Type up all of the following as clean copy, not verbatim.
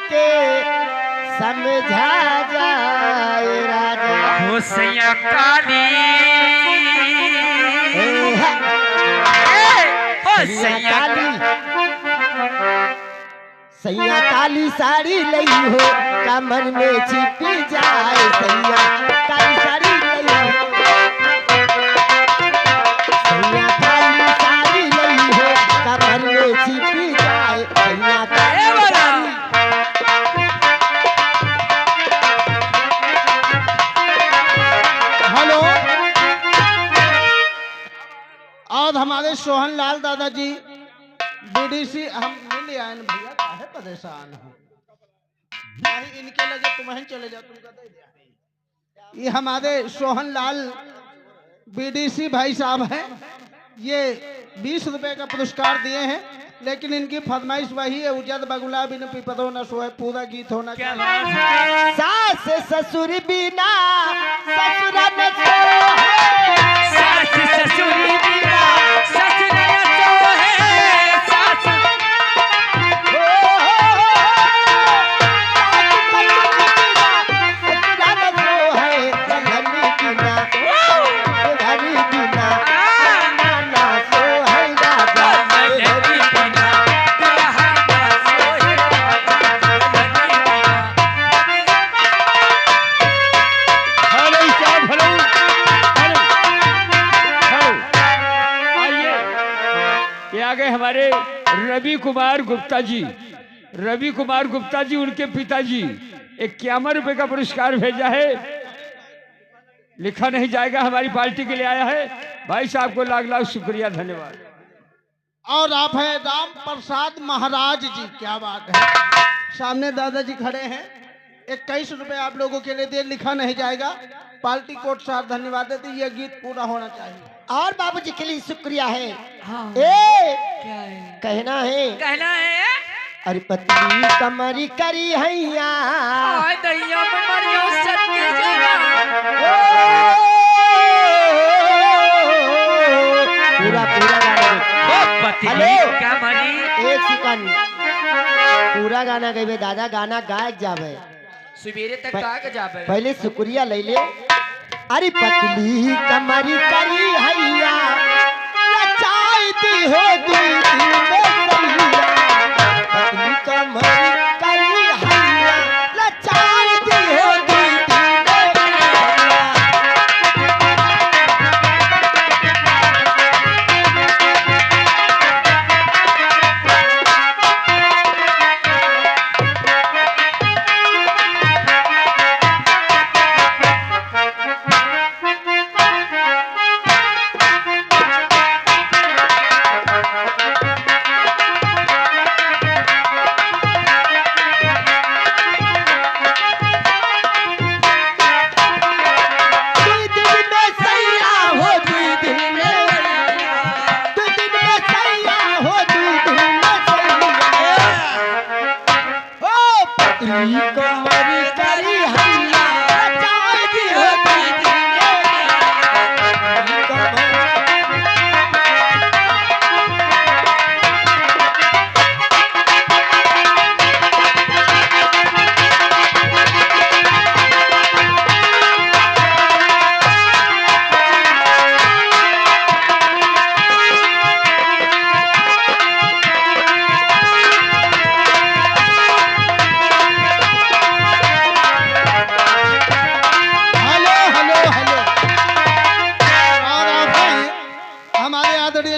के समझा जाए राजा हो सैया काली सैया काली साड़ी लई हो कमर में छिपी जाए सैया काली साड़ी लई हो सैया काली साड़ी लई हो कमर में छिपी जाए सैया काली हेलो और हमारे सोहन लाल दादाजी बीडीसी हम मिल आए भैया काहे परेशान हो नहीं इनके लगे तुम्हें चले जाओ तुमका दे दिया ये हमारे सोहन लाल बीडीसी भाई साहब हैं ये 20 रुपए का पुरस्कार दिए हैं लेकिन इनकी फरमाइश वही है उजद बगुला बिन पिपरो न सोए पूरा गीत होना चाहिए सास ससुर बिना ससुर न सोए सास ससुर बिना ससुर न सोए सास हमारे रवि कुमार गुप्ता जी उनके पिताजी 51 रुपए का पुरस्कार भेजा है लिखा नहीं जाएगा हमारी पार्टी के लिए आया है भाई साहब को लाख लाख शुक्रिया धन्यवाद और आप हैं राम प्रसाद महाराज जी क्या बात है सामने दादाजी खड़े हैं 21 रुपए आप लोगों के लिए दे लिखा नहीं जाएगा पार्टी कोट साहब धन्यवाद देते ये गीत पूरा होना चाहिए और बाबूजी के लिए शुक्रिया है हाँ। क्या है कहना है अरे पत्नी कमरी करी हैया पूरा गाना एक सेकंड पूरा गाना गए दादा गाना गायक जावे सवेरे तक गा के जावे पहले शुक्रिया ले ले अरे पतली कमरी करी हैया चाहती हो पतली कमरी करी हैया चाहती हो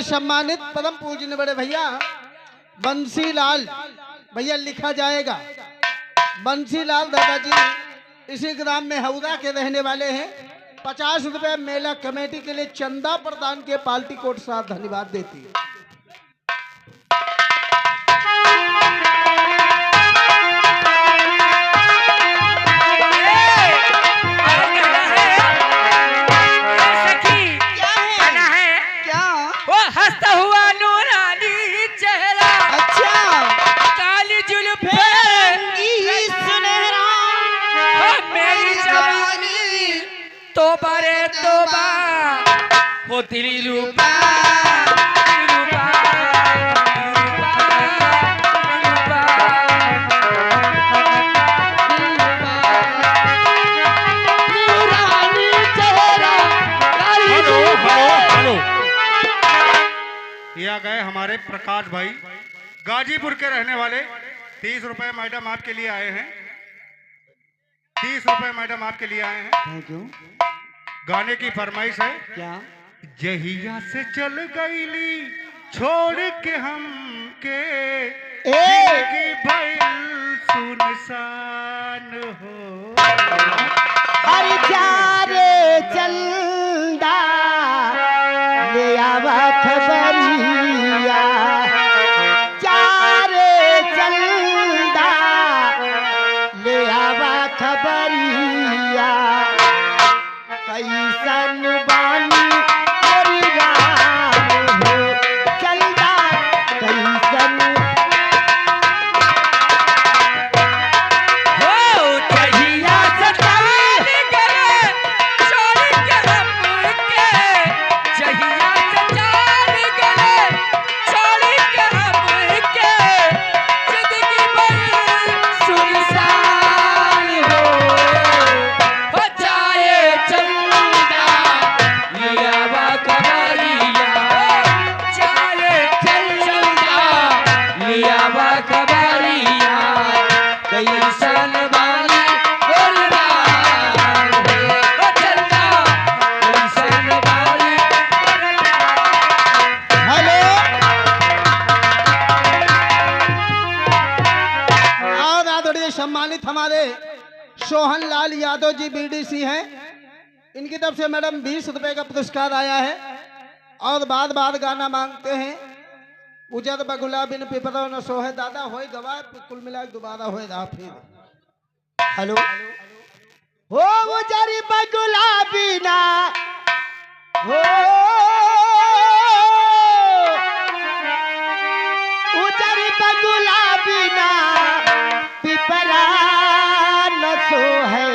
सम्मानित परम पूजनीय बड़े भैया बंसीलाल भैया लिखा जाएगा बंसीलाल दादाजी इसी ग्राम में हौदा के रहने वाले हैं 50 रुपए मेला कमेटी के लिए चंदा प्रदान के पार्टी कोट साहब धन्यवाद देती है तेरी रूपा रूपा रूपा गए हमारे प्रकाश भाई, गाजीपुर के रहने वाले। 30 रुपए मैडम आपके लिए आए हैं। 30 रुपए मैडम आपके लिए आए हैं। Thank you. गाने की फरमाइश है। क्या? जहिया से चल गईली छोड़ के हम के, जिंदगी भइल सुनसान हो। अरे जा रे चंदा ले आवा खबरिया, जा रे चंदा ले आवा खबरिया, कैसन बानी तेरी राम हो चंदा, कैसन सम्मानित हमारे सोहन लाल यादव जी बीडीसी हैं। इनकी तरफ से मैडम 20 रुपए का पुरस्कार आया है और बार बार गाना मांगते हैं। उजर बगुला बिन पिपरो न सोहे दादा होए गवाह, कुल मिला के दोबारा होए रहा फिर। हेलो हो उजर बगुला बिना हो, उजर बगुला बिना पिपरा न सोहे,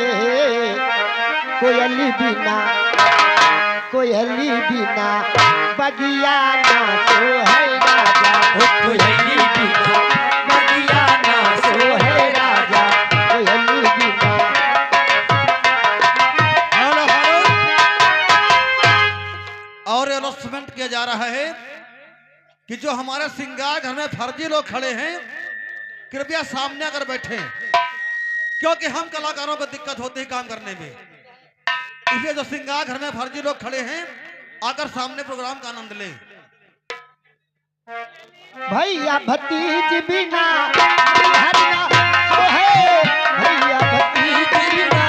कोयली बिना, कोयली बिना बगिया न सोहे राजा, कोयली बिना बगिया न सोहे राजा, कोयली बिना। और अनाउंसमेंट किया जा रहा है कि जो हमारे सिंगार घर में फर्जी लोग खड़े हैं कृपया सामने आकर बैठे, क्योंकि हम कलाकारों को दिक्कत होती है काम करने में। इसलिए जो सिंगार घर में फर्जी लोग खड़े हैं आकर सामने प्रोग्राम का आनंद लें। भैया भतीज बिना हरना तो है, भैया भतीज बिना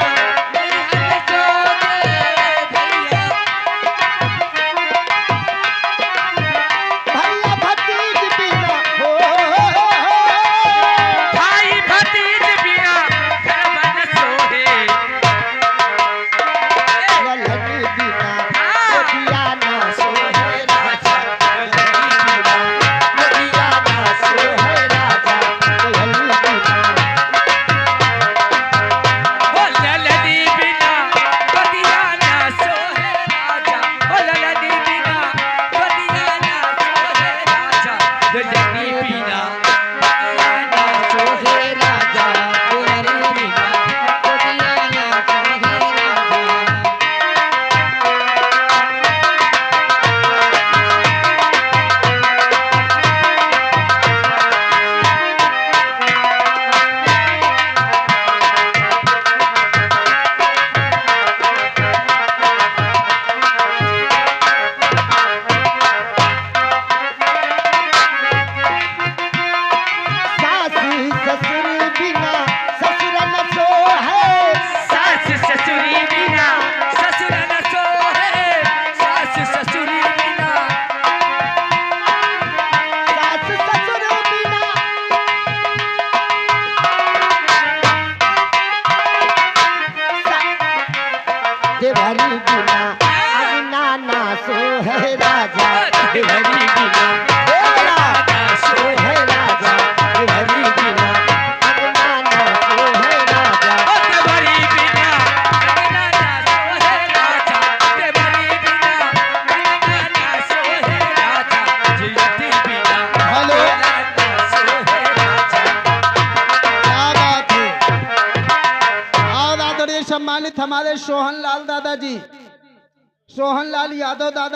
देवरी बिना अगना ना सो है राजा, देवरी बिना ना सो है राजा, देवरी बिना अगना ना सो है राजा, देवरी बिना अगना ना सो है राजा, देवरी बिना अगना ना सो है राजा, जियती बिना हेलो ना सो है राजा। क्या बात है। और आदरणीय सम्मानित हमारे सोहन लाल दादाजी, सोहन लाल यादव दादा